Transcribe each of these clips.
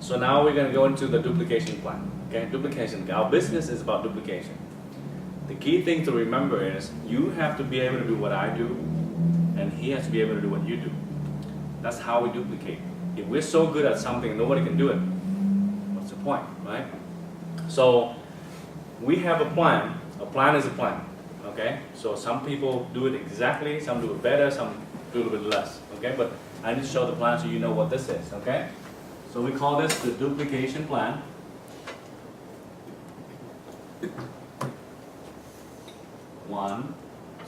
So now we're going to go into the duplication plan. Okay, duplication. Our business is about duplication. The key thing to remember is you have to be able to do what I do, and he has to be able to do what you do. That's how we duplicate. If we're so good at something and nobody can do it, what's the point, right? So we have a plan. A plan is a plan. Okay, so some people do it exactly, some do it better, some do it a bit less. Okay, but I need to show the plan so you know what this is. Okay, so we call this the duplication plan. One,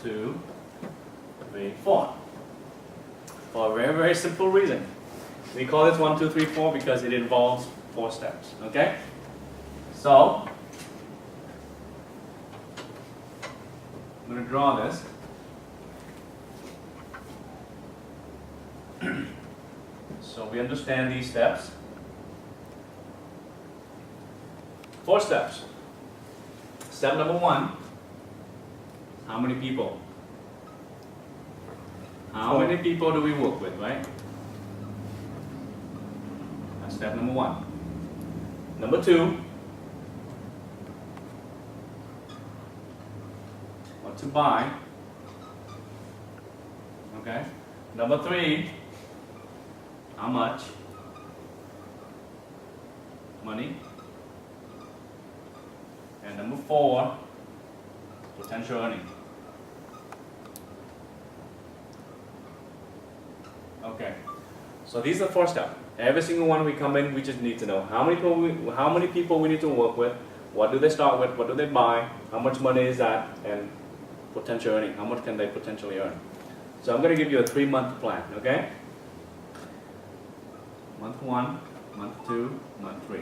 two, three, four. For a very, very simple reason. We call this 1, 2, 3, 4 because it involves 4 steps. Okay? So, I'm going to draw this. So we understand these steps. 4 steps. Step number 1. How many people? How many people do we work with, right? That's step number 1. Number 2. What to buy. Okay. Number 3. How much money. And number 4. Potential earning. Okay, so these are 4 steps. Every single one we come in, we just need to know how many people we need to work with, what do they start with, what do they buy, how much money is that, and potential earning, how much can they potentially earn. So I'm going to give you a 3-month plan, okay? Month 1, month 2, month 3.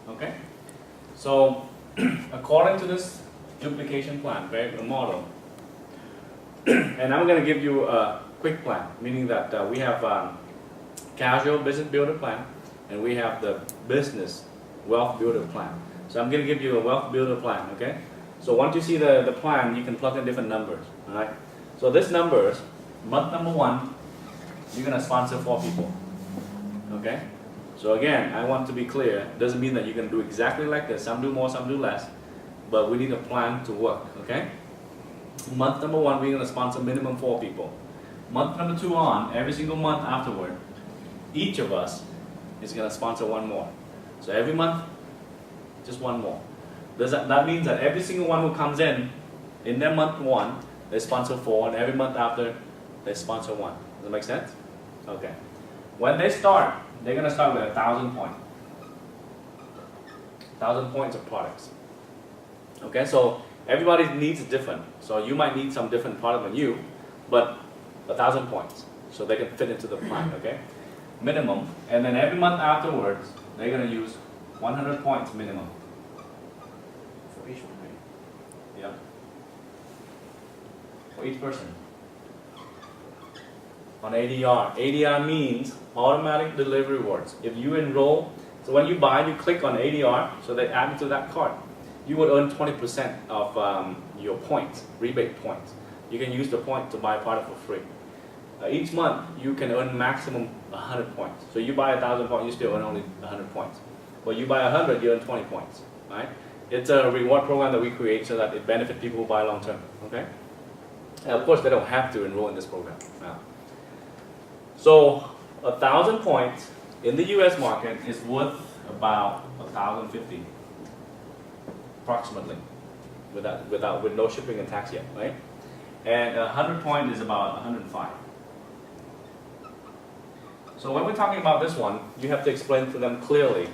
Okay, so according to this duplication plan, right, the model, and I'm going to give you a quick plan, meaning that we have casual business builder plan, and we have the business wealth builder plan. So I'm going to give you a wealth builder plan, okay? So once you see the plan, you can plug in different numbers, all right? So this numbers, month number 1, you're going to sponsor 4 people, okay? So again, I want to be clear, it doesn't mean that you're going to do exactly like this. Some do more, some do less, but we need a plan to work, okay? Month number 1, we're going to sponsor minimum 4 people. Month number 2 on, every single month afterward, each of us is going to sponsor 1 more. So every month, just 1 more. That means that every single one who comes in their month 1, they sponsor 4, and every month after, they sponsor 1. Does that make sense? Okay. When they start, they're going to start with 1,000 points. 1,000 points of products. Okay, so everybody's needs is different. So you might need some different product than you, but 1,000 points. So they can fit into the plan, okay? Minimum. And then every month afterwards, they're going to use 100 points minimum. For each one, right? Yeah. For each person. On ADR. ADR means automatic delivery rewards. If you enroll, so when you buy, you click on ADR, so they add it to that cart. You would earn 20% of your points, rebate points. You can use the point to buy a product for free. Each month, you can earn maximum 100 points. So you buy 1,000 points, you still earn only 100 points. But you buy 100, you earn 20 points, right? It's a reward program that we create so that it benefits people who buy long term, okay? And of course, they don't have to enroll in this program now. So 1,000 points in the US market is worth about 1,050, approximately, with no shipping and tax yet, right? And 100 points is about 105. So when we're talking about this one, you have to explain to them clearly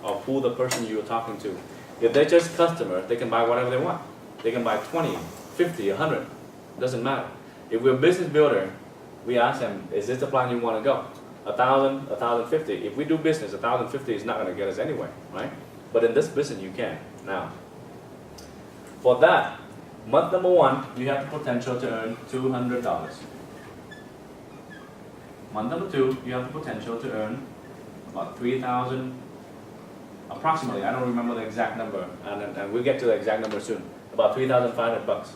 of who the person you're talking to. If they're just customers, they can buy whatever they want. They can buy 20, 50, 100. Doesn't matter. If we're a business builder, we ask them, is this the plan you want to go? 1,000, 1,050. If we do business, 1,050 is not going to get us anywhere, right? But in this business, you can. Now, for that, month number 1, you have the potential to earn $200. Month number 2, you have the potential to earn about $3,000 approximately, I don't remember the exact number, and we'll get to the exact number soon, about $3,500.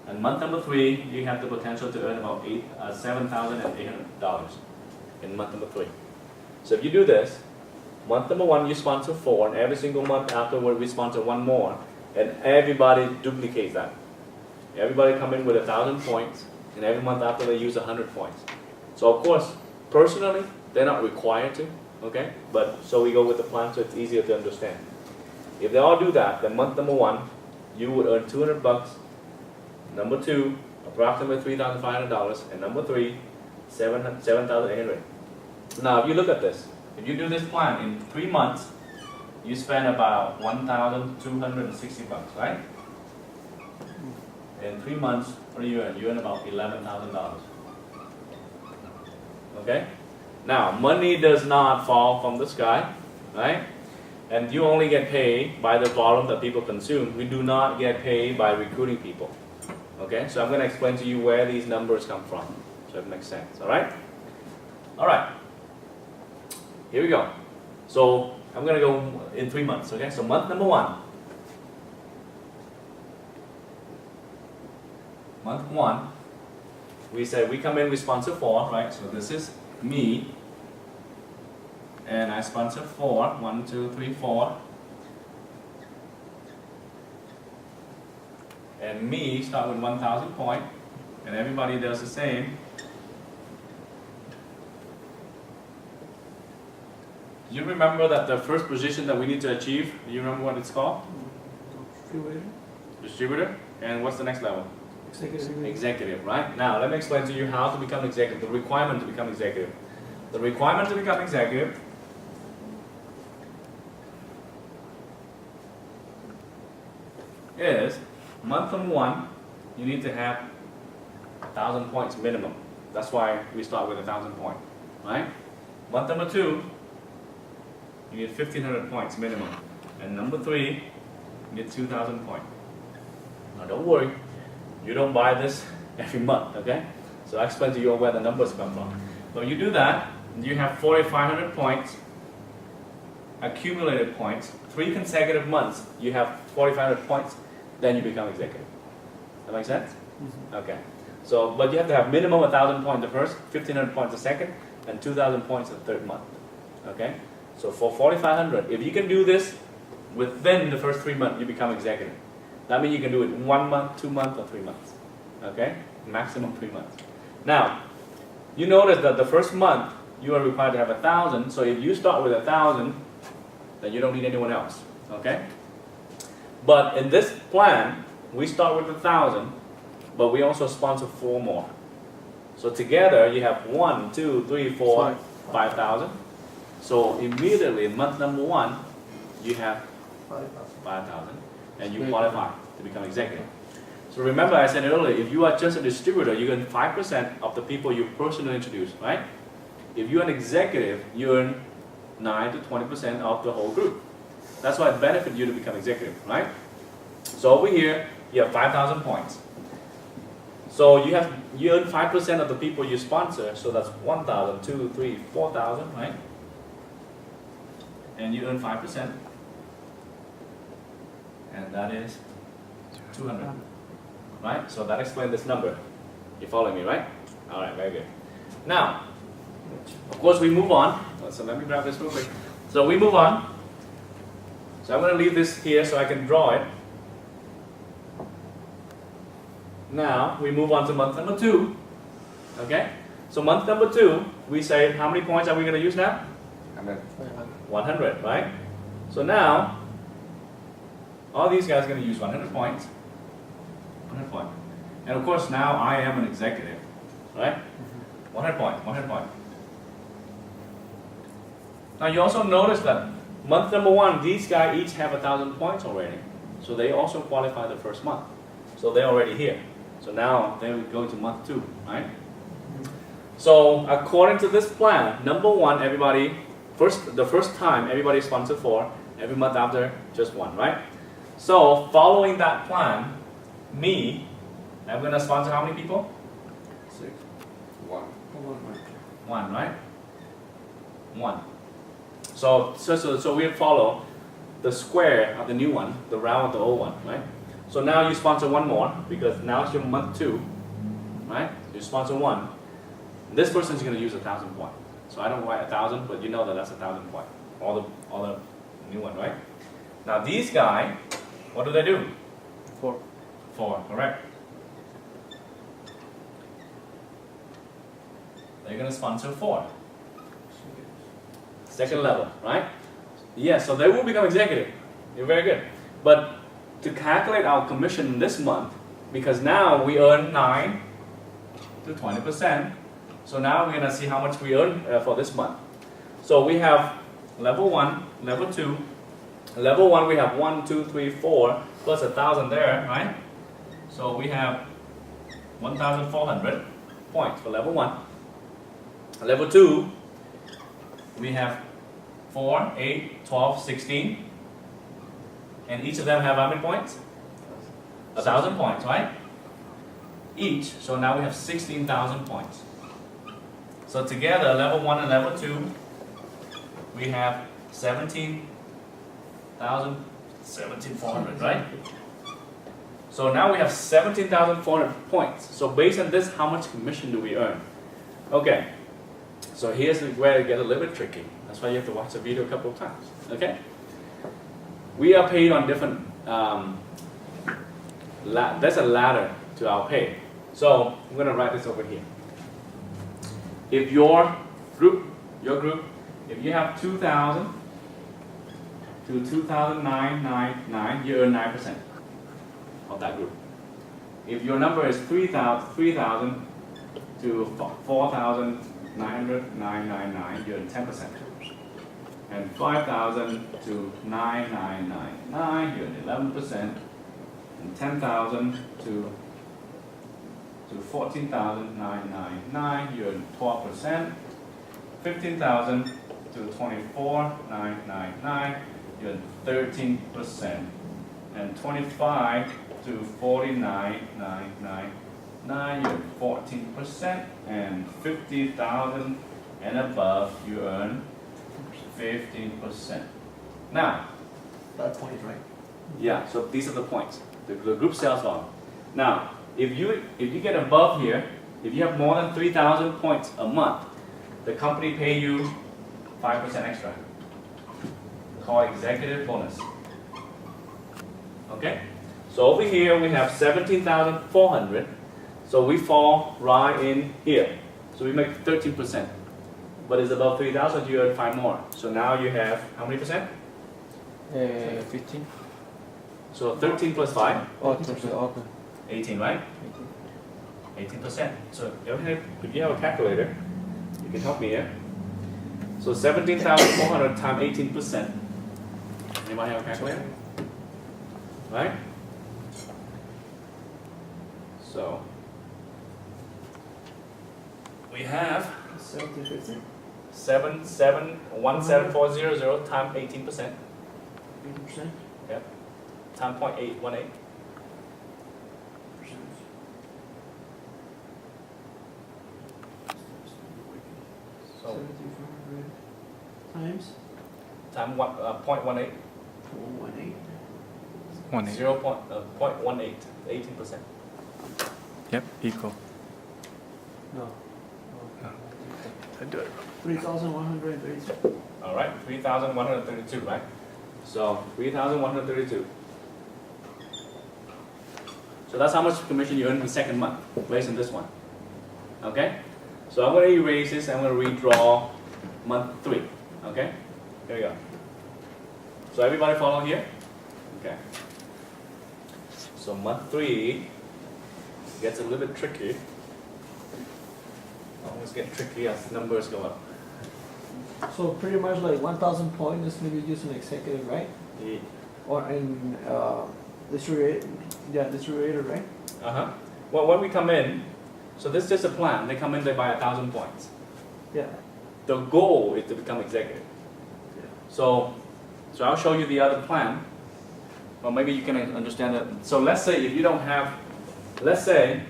And month number 3, you have the potential to earn about $7,800 in month number 3. So if you do this, month number 1 you sponsor 4, and every single month afterward we sponsor 1 more, and everybody duplicates that. Everybody come in with 1,000 points, and every month after they use 100 points. So of course, personally, they're not required to, okay? But so we go with the plan so it's easier to understand. If they all do that, then month number 1, you would earn $200. Number 2, approximately $3,500, and number 3, $7,800. Now, if you look at this, if you do this plan in 3 months, you spend about $1,260, right? In 3 months, what do you earn? You earn about $11,000. Okay? Now, money does not fall from the sky, right? And you only get paid by the volume that people consume. We do not get paid by recruiting people. Okay? So I'm going to explain to you where these numbers come from, so it makes sense. All right? All right. Here we go. So I'm going to go in 3 months. Okay? So month number 1. Month 1, we said we come in, we sponsor 4, right? So this is me, and I sponsor 4. 1, 2, 3, 4. And me start with 1,000 points, and everybody does the same. Do you remember that the first position that we need to achieve? Do you remember what it's called? Distributor. And what's the next level? Executive, right? Now, let me explain to you how to become executive, the requirement to become executive. The requirement to become executive is month number 1, you need to have 1,000 points minimum. That's why we start with 1,000 points, right? Month number 2, you need 1,500 points minimum. And number 3, you need 2,000 points. Now, don't worry. You don't buy this every month, okay? So I explain to you where the numbers come from. So you do that, you have 4,500 points, accumulated points, 3 consecutive months, you have 4,500 points, then you become executive. That make sense? Mm-hmm. Okay. So, but you have to have minimum 1,000 points the first, 1,500 points the second, and 2,000 points the third month. Okay? So for 4,500, if you can do this within the first 3 months, you become executive. That means you can do it in 1 month, 2 months, or 3 months. Okay? Maximum 3 months. Now, you notice that the first month, you are required to have 1,000. So if you start with 1,000, then you don't need anyone else. Okay? But in this plan, we start with 1,000, but we also sponsor 4 more. So together, you have 1, 2, 3, 4, 5,000. So immediately, in month number 1, you have 5,000. And you qualify to become executive. So remember I said earlier, if you are just a distributor, you earn 5% of the people you personally introduce, right? If you're an executive, you earn 9 to 20% of the whole group. That's why it benefits you to become executive, right? So over here, you have 5,000 points. So you earn 5% of the people you sponsor, so that's 1,000, 2, 3, 4,000, right? And you earn 5%. And that is 200, right? So that explains this number. You following me, right? All right, very good. Now, of course, we move on. So let me grab this real quick. So we move on. So I'm going to leave this here so I can draw it. Now, we move on to month number 2. Okay? So month number 2, we say, how many points are we going to use now? 100, right? So now, all these guys are going to use 100 points. 100 points. And of course, now I am an executive, right? 100 points, 100 points. Now you also notice that month number 1, these guys each have 1,000 points already. So they also qualify the first month. So they're already here. So now they will go to month 2, right? So according to this plan, number 1, everybody, the first time everybody sponsored 4, every month after just 1, right? So following that plan, me, I'm going to sponsor how many people? 6. 1. 1, right? 1. So we follow the square of the new one, the round of the old one, right? So now you sponsor one more because now it's your month 2, right? You sponsor one. This person's going to use 1,000 points. So I don't write 1,000, but you know that that's 1,000 points. All the new one, right? Now these guys, what do they do? 4. 4, correct. They're going to sponsor 4. Second level, right? Yes, so they will become executive. You're very good. But to calculate our commission this month, because now we earn 9 to 20%, so now we're going to see how much we earn for this month. So we have level 1, level 2. Level 1 we have 1, 2, 3, 4 plus 1,000 there, right? So we have 1,400 points for level 1. Level 2 we have 4, 8, 12, 16. And each of them have how many points? 1,000 points, right? Each. So now we have 16,000 points. So together, level 1 and level 2, we have 17,400, right? So now we have 17,400 points. So based on this, how much commission do we earn? Okay. So here's where it gets a little bit tricky. That's why you have to watch the video a couple of times. Okay? We are paid on different, there's a ladder to our pay. So I'm going to write this over here. If your group, if you have 2,000 to 2,999, you earn 9% of that group. If your number is 3,000 to 4,999, you earn 10%. And 5,000 to 9,999, you earn 11%. And 10,000 to 14,999, you earn 12%. 15,000 to 24,999, you earn 13%. And 25 to 49,999, you earn 14%. And 50,000 and above, you earn 15%. Now, That point, right? yeah, so these are the points, the group sales volume. Now, if you get above here, if you have more than 3,000 points a month, the company pay you 5% extra, called executive bonus. Okay? So over here we have 17,400, so we fall right in here. So we make 13%. But it's above 3,000, you earn 5 more. So now you have how many percent? 15. So 13 plus 5? Oh, 13%. Okay. 18, right? 18%. So if you have a calculator, you can help me here. So 17,400 times 18%. Anybody have a calculator? Right? So we have 1750. 17400 times 18%. 80%. Yep. Times 0.818. So 7,400 times times 0.18. 418. 0.18, 18%. Yep, equal. No. I do it. 3,132. All right, 3,132, right? So 3,132. So that's how much commission you earn in the second month, based on this one. Okay? So I'm going to erase this. I'm going to redraw month 3. Okay? Here we go. So everybody follow here? Okay. So month 3 gets a little bit tricky. Always get tricky as numbers go up. So pretty much like 1,000 points is maybe using executive, right? Yeah. Or in distributor, right? Uh-huh. Well, when we come in, so this is just a plan. They come in, they buy 1,000 points. Yeah. The goal is to become executive. So I'll show you the other plan. Well, maybe you can understand that. So let's say if you don't have, let's say,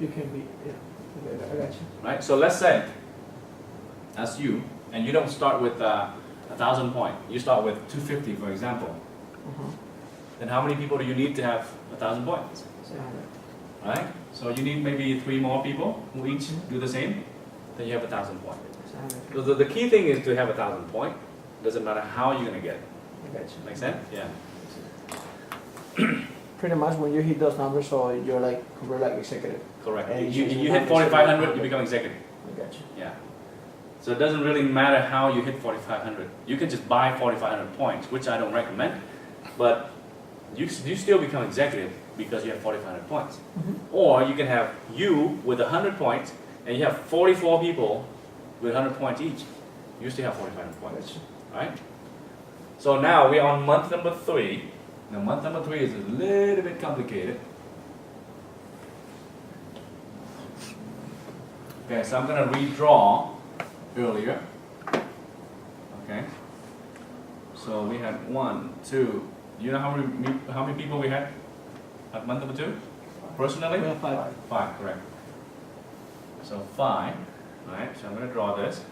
You can be, yeah. Okay, I got you. right? So let's say that's you, and you don't start with 1,000 points. You start with 250, for example. then how many people do you need to have 1,000 points? 700. Right? So you need maybe 3 more people who each do the same, then you have 1,000 points. 700. So the key thing is to have 1,000 points. Doesn't matter how you're gonna get it. I got you. Make sense? Yeah. Pretty much when you hit those numbers, so you're like convert like executive. Correct. And You you hit 4,500, you become executive. I got you. Yeah. So it doesn't really matter how you hit 4,500. You can just buy 4,500 points, which I don't recommend, but you still become executive because you have 4,500 points. Or you can have you with 100 points, and you have 44 people with 100 points each. You still have 4,500 I points, got you. right? So now we're on month number 3. Now month number 3 is a little bit complicated. Okay, so I'm gonna redraw earlier. Okay. So we had 1, 2. You know how many people we had at month number 2? Personally? We have 5. 5, correct. So 5, right? So I'm going to draw this.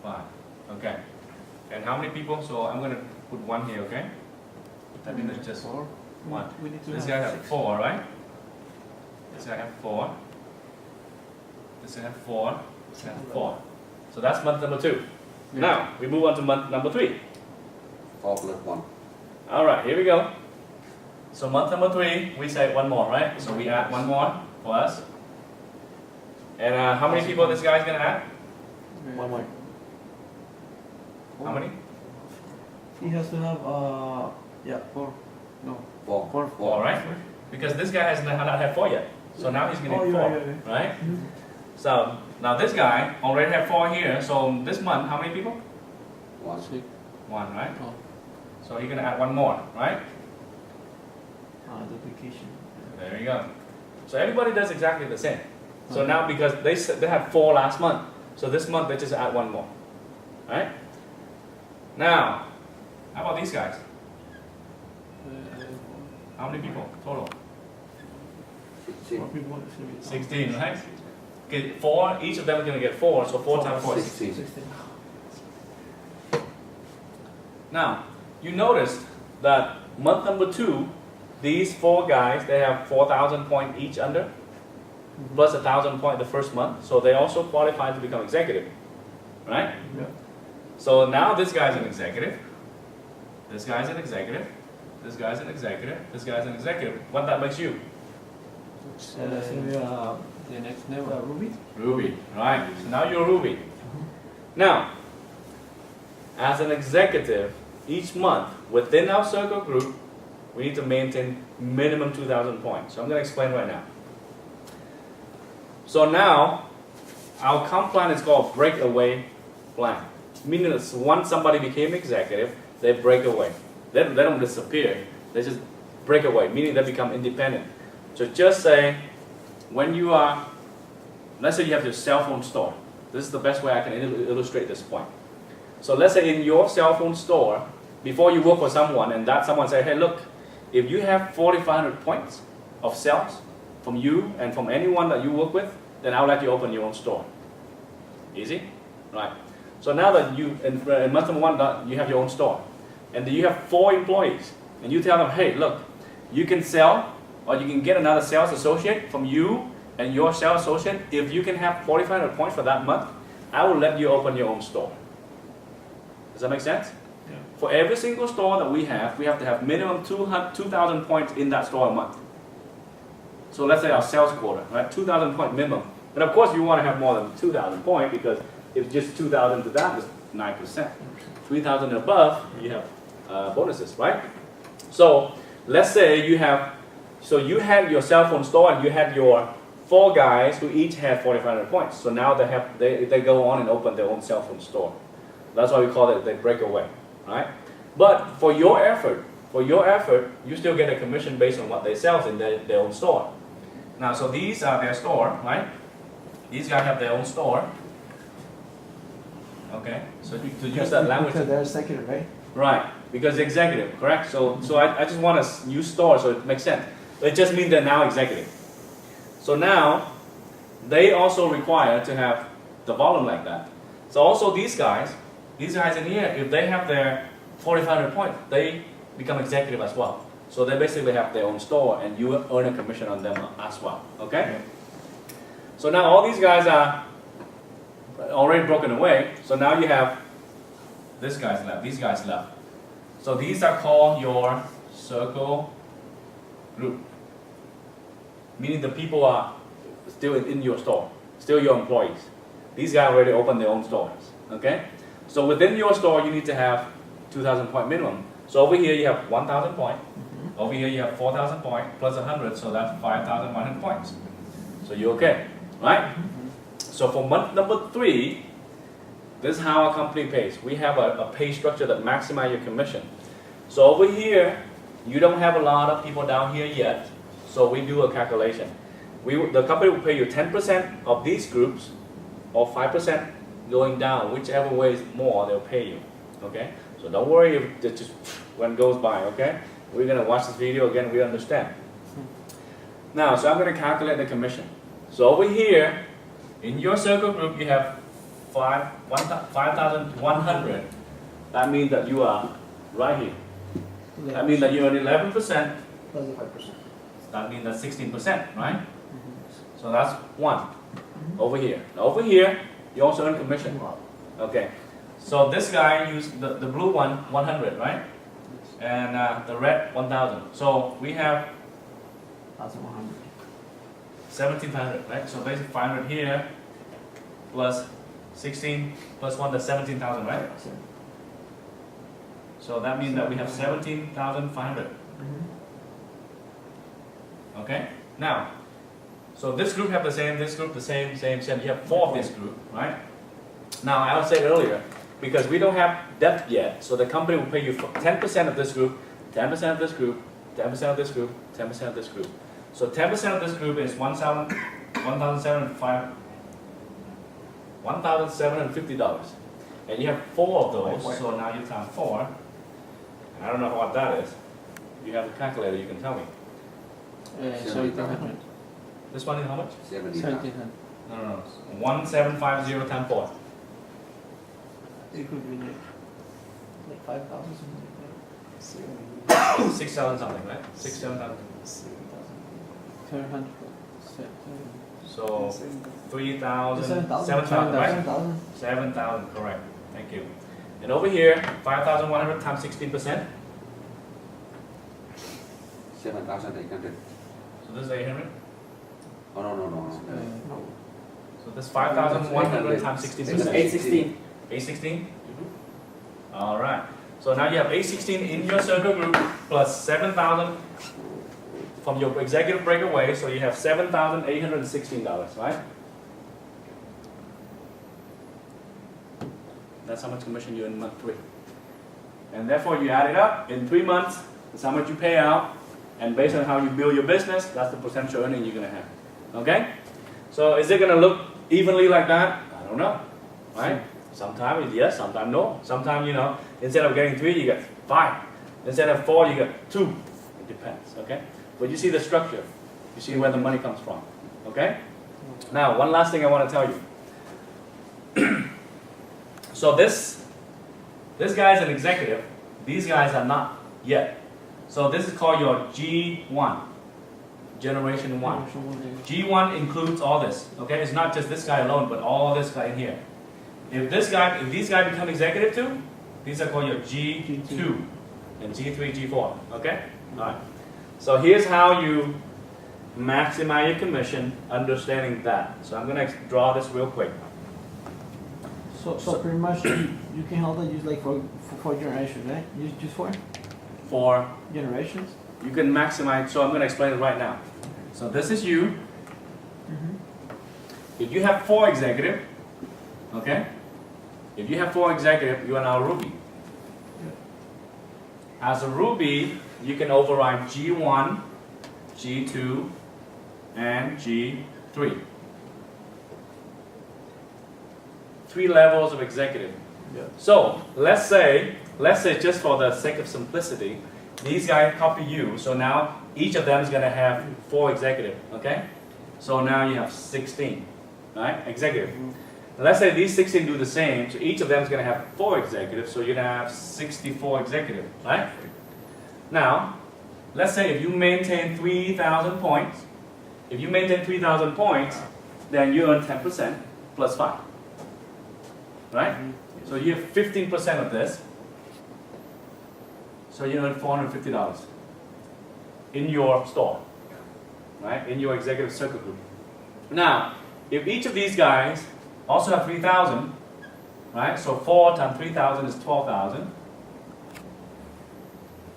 5, okay. And how many people? So I'm going to put 1 here, okay? That means it's just 1. We need to This have guy has 6. 4, right? This guy has 4. This guy has 4. This guy has 4. So that's month number 2. Now we move on to month number 3. 4 plus 1. All right, here we go. So month number 3, we say 1 more, right? So we add 1 more for us. And how many people this guy's gonna add? 1 more. How many? He has to have, yeah, 4. No. 4. 4, right? Because this guy has not had 4 yet. So now he's gonna Oh, need 4, yeah. right? So now this guy already have 4 here. So this month, how many people? 1. 1, right? So he's gonna add 1 more, right? Duplication. There you go. So everybody does exactly the same. So now because they had 4 last month, so this month they just add 1 more, right? Now, how about these guys? How many people total? 16. 16, right? Okay, 4. Each of them are gonna get 4. So 4 times 4 is 16. 16. Now, you noticed that month number 2, these 4 guys, they have 4,000 points each under, plus 1,000 points the first month, so they also qualify to become executive, right? Yeah. So now this guy's an executive, this guy's an executive, this guy's an executive, this guy's an executive. What that makes you? That's gonna be, The next level. Ruby. Ruby, right? So now you're Ruby. Now, as an executive, each month within our circle group, we need to maintain minimum 2,000 points. So I'm going to explain right now. So now, our comp plan is called breakaway plan. Meaning that once somebody became executive, they break away. They don't disappear. They just break away, meaning they become independent. So just say, when you are, let's say you have your cell phone store. This is the best way I can illustrate this point. So let's say in your cell phone store, before you work for someone and that someone say, hey look, if you have 4,500 points of sales from you and from anyone that you work with, then I'll let you open your own store. Easy? Right. So now that you, in month number 1, that you have your own store. And you have 4 employees. And you tell them, hey look, you can sell or you can get another sales associate from you and your sales associate. If you can have 4,500 points for that month, I will let you open your own store. Does that make sense? Yeah. For every single store that we have to have minimum 2,000 points in that store a month. So let's say our sales quota, right? 2,000 point minimum. And of course you want to have more than 2,000 points because if just 2,000 to that is 9%. 3,000 and above, you have bonuses, right? So let's say you have, so you had your cell phone store and you had your 4 guys who each had 4,500 points. So now they go on and open their own cell phone store. That's why we call it they break away, right? But for your effort, you still get a commission based on what they sell in their own store. Now, so these are their store, right? These guys have their own store. Okay, so to use that language. Because they're executive, right? Right, because executive, correct? So I just want to use store so it makes sense. It just means they're now executive. So now, they also require to have the volume like that. So also these guys, these guys in here, if they have their 4,500 points, they become executive as well. So they basically have their own store, and you earn a commission on them as well. Okay. So now all these guys are already broken away. So now you have this guy's left, these guys left. So these are called your circle group, meaning the people are still in your store, still your employees. These guys already opened their own stores. Okay. So within your store, you need to have 2,000 point minimum. So over here you have 1,000 point. Over here you have 4,000 point plus 100, so that's 5,100 points. So you're okay, right? So for month number 3, this is how our company pays. We have a pay structure that maximizes your commission. So over here, you don't have a lot of people down here yet, so we do a calculation. The company will pay you 10% of these groups, or 5% going down, whichever way is more, they'll pay you. Okay? So don't worry if it just when it goes by. Okay? We're gonna watch this video again. We understand. Now, so I'm gonna calculate the commission. So over here, in your circle group, you have 5,100. That means that you are right here. That means that you earn 11%. Plus the 5%. That means that's 16%, right? So that's 1 over here. Now over here, you also earn commission. Okay. So this guy used the blue one, 100, right? And the red, 1,000. So we have 1,100. 1,700, right? So basically 500 here plus 16 plus 1, that's 17,000, right? So that means that we have 17,500. Okay? Now, so this group have the same, this group the same. You have 4 of this group, right? Now, I was saying earlier, because we don't have depth yet, so the company will pay you for 10% of this group, 10% of this group, 10% of this group, 10% of this group. So 10% of this group is $1,750. And you have 4 of those, so now you times 4. I don't know what that is. If you have a calculator, you can tell me. 1,700. This one is how much? 1,700. No. 1,750 times 4. It could be like 5,000 something 6,000 something, right? 6,000, 7,000. 700. So 3,000, 7,000. 7,000, right? 7,000. 7,000, correct. Thank you. And over here, 5,100 times 16%. 7,800. So this is 800. Oh, no. No. So this 5,100 times 16%. 816. 816? All right. So now you have 816 in your circle group plus 7,000 from your executive breakaway. So you have $7,816, right? That's how much commission you earn in month 3. And therefore you add it up in 3 months. That's how much you pay out. And based on how you build your business, that's the potential earning you're going to have. Okay? So is it going to look evenly like that? I don't know. Right? Sometimes it's yes, sometimes no. Sometimes, instead of getting 3, you get 5. Instead of 4, you get 2. It depends. Okay? But you see the structure. You see where the money comes from. Okay? Now, one last thing I want to tell you. So this guy is an executive. These guys are not yet. So this is called your G1, generation 1. G1 includes all this. Okay, it's not just this guy alone, but all this guy in here. If these guys become executive too, these are called your G2 and G3, G4. Okay, all right. So here's how you maximize your commission, understanding that. So I'm gonna draw this real quick. So pretty much you can hold it use like for generations, right? Use just for generations. You can maximize. So I'm gonna explain it right now. So this is you. If you have 4 executive, okay? If you have 4 executive, you are now Ruby. As a Ruby, you can override G1, G2, and G3. 3 levels of executive. Yeah. So let's say just for the sake of simplicity, these guys copy you. So now each of them is going to have 4 executive. Okay. So now you have 16, right? Executive. Let's say these 16 do the same, so each of them is going to have 4 executives, so you're going to have 64 executives, right? Now, let's say if you maintain 3,000 points, then you earn 10% plus 5, right? So you have 15% of this, so you earn $450 in your store, right? In your executive circle group. Now, if each of these guys also have 3,000, right? So 4 times 3,000 is 12,000.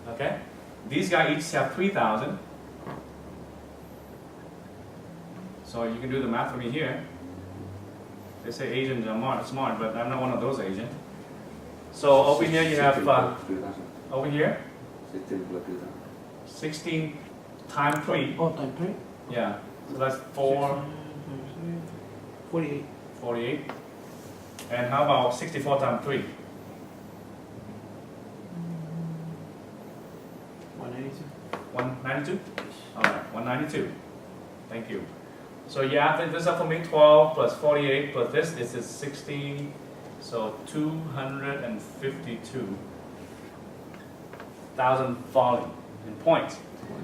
Okay? These guys each have 3,000. So you can do the math for me here. They say Asians are smart, but I'm not one of those Asians. So over here you have, 3,000. over here, 16 plus 3,000. 16 times 3. Oh, time 3? Yeah. So that's 4, 48. 48. And how about 64 times 3? 182. 192? Alright, 192. Thank you. So you add this up for me, 12 plus 48 plus this is 16, so 252,000 volume in points.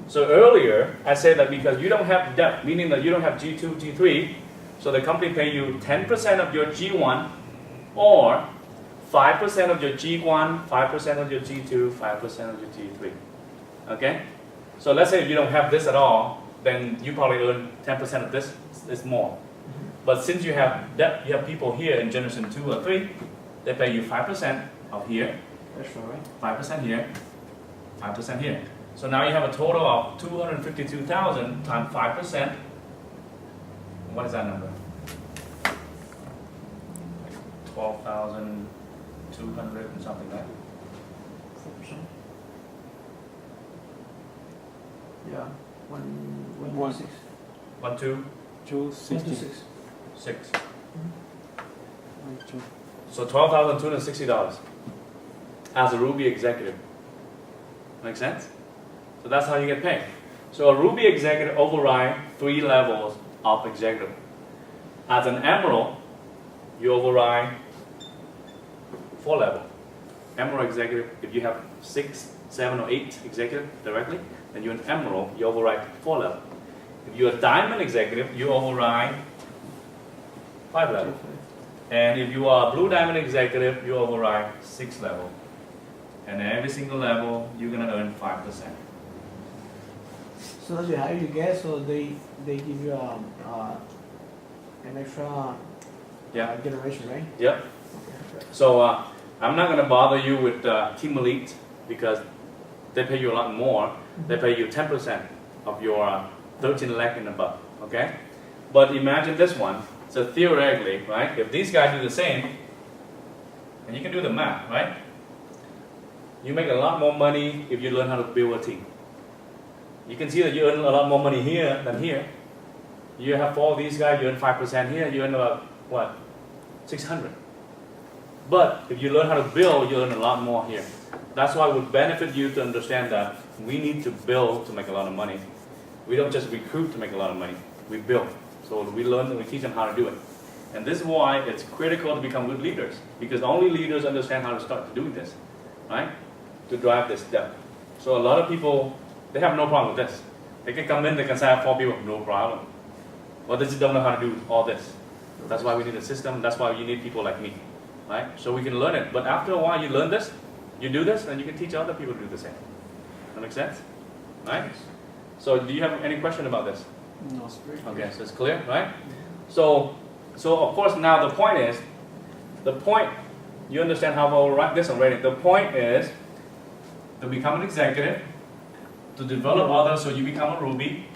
So earlier, I said that because you don't have debt, meaning that you don't have G2, G3, so the company pay you 10% of your G1 or 5% of your G1, 5% of your G2, 5% of your G3. Okay? So let's say if you don't have this at all, then you probably earn 10% of this, it's more. But since you have debt, you have people here in generation 2 or 3, they pay you 5% of here, Extra, right? 5% here, 5% here. So now you have a total of 252,000 times 5%. What is that number? 12,200 and something like that. 4%. Yeah. 1, 1. 6. 1, 2, 2, 60. 6. 6. 1, 2. So $12,260 as a Ruby executive. Make sense? So that's how you get paid. So a Ruby executive override 3 levels of executive. As an Emerald, you override 4 levels. Emerald executive, if you have 6, 7, or 8 executive directly, then you're an Emerald, you override 4 levels. If you're a Diamond executive, you override 5 levels. And if you are a Blue Diamond executive, you override 6 levels. And every single level, you're going to earn 5%. So as you hire you get, so they give you an extra Yeah. generation, right? Yep. Okay. So I'm not going to bother you with Team Elite because they pay you a lot more. They pay you 10% of your 13 lakh and above. Okay? But imagine this one. So theoretically, right? If these guys do the same, and you can do the math, right? You make a lot more money if you learn how to build a team. You can see that you earn a lot more money here than here. You have 4 of these guys, you earn 5% here, you earn about, what, 600. But if you learn how to build, you earn a lot more here. That's why it would benefit you to understand that we need to build to make a lot of money. We don't just recruit to make a lot of money, we build. So we learn and we teach them how to do it. And this is why it's critical to become good leaders, because only leaders understand how to start doing this, right? To drive this step. So a lot of people, they have no problem with this. They can come in, they can sign up 4 people, no problem. But they just don't know how to do all this. That's why we need a system, that's why you need people like me, right? So we can learn it. But after a while you learn this, you do this, and you can teach other people to do the same. That makes sense? Right? So do you have any question about this? No, it's very Okay, so it's clear, right? So of course now the point is, you understand how I'll write this already. The point is to become an executive, to develop others so you become a Ruby,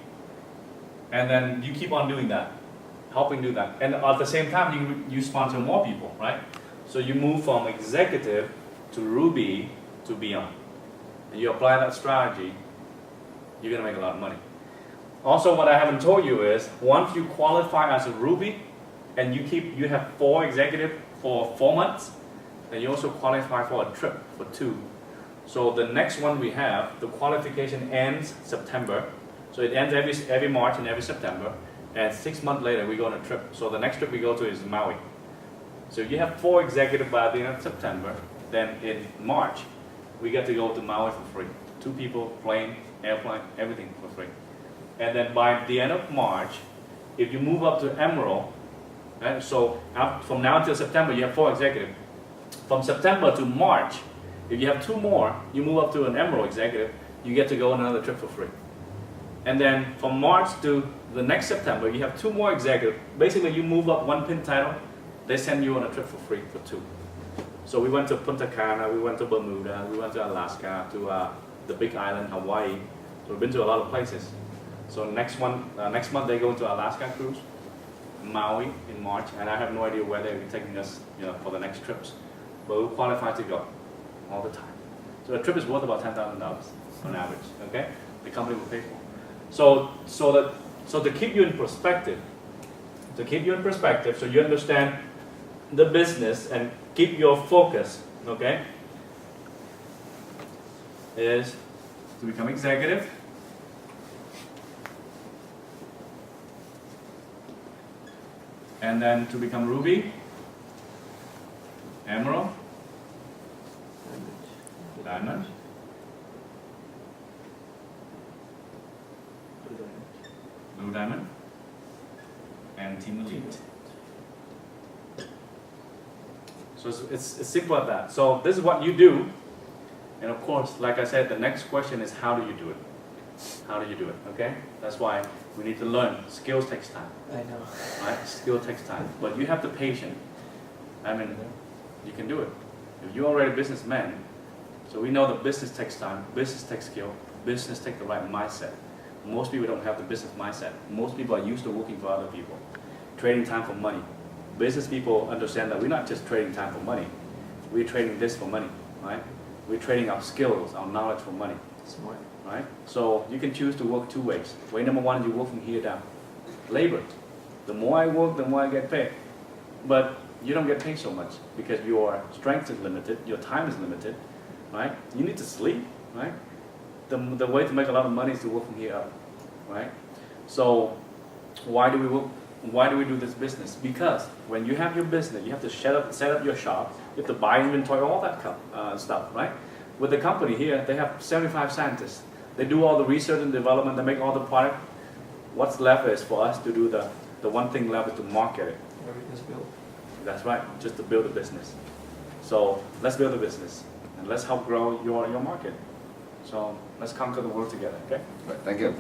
and then you keep on doing that, helping do that. And at the same time, you sponsor more people, right? So you move from executive to Ruby to beyond. And you apply that strategy, you're gonna make a lot of money. Also, what I haven't told you is, once you qualify as a Ruby, and you have 4 executive for 4 months, then you also qualify for a trip for 2. So the next one we have, the qualification ends September. So it ends every March and every September. And 6 months later, we go on a trip. So the next trip we go to is Maui. So you have 4 executives by the end of September. Then in March, we get to go to Maui for free. 2 people, plane, airplane, everything for free. And then by the end of March, if you move up to Emerald, right, so from now until September, you have 4 executives. From September to March, if you have 2 more, you move up to an Emerald executive, you get to go on another trip for free. And then from March to the next September, you have 2 more executives. Basically, you move up 1 pin title, they send you on a trip for free for 2. So we went to Punta Cana, we went to Bermuda, we went to Alaska, to the Big Island, Hawaii. So we've been to a lot of places. So next month they go to Alaska cruise, Maui in March, and I have no idea where they'll be taking us, for the next trips. But we're qualified to go all the time. So a trip is worth about $10,000 on average. Okay, the company will pay for. So to keep you in perspective, so you understand the business and keep your focus. Okay, is to become executive. And then to become Ruby, Emerald, Diamond, Blue Diamond, and Team Elite. So it's simple as that. So this is what you do. And of course, like I said, the next question is how do you do it? How do you do it? Okay? That's why we need to learn. Skills takes time. I know. Right? Skill takes time. But you have the patience. I mean, you can do it. If you're already a businessman, so we know that business takes time, business takes skill, business takes the right mindset. Most people don't have the business mindset. Most people are used to working for other people, trading time for money. Business people understand that we're not just trading time for money. We're trading this for money, right? We're trading our skills, our knowledge for money. Smart. Right? So you can choose to work 2 ways. Way number 1 is you work from here down. Labor. The more I work, the more I get paid. But you don't get paid so much because your strength is limited, your time is limited, right? You need to sleep, right? The way to make a lot of money is to work from here up, right? So why do we work? Why do we do this business? Because when you have your business, you have to set up your shop, you have to buy inventory, all that stuff, right? With the company here, they have 75 scientists. They do all the research and development, they make all the product. What's left is for us to do the one thing left is to market it. Everything's built. That's right, just to build a business. So let's build a business and let's help grow your market. So let's conquer the world together, okay? Right, thank you.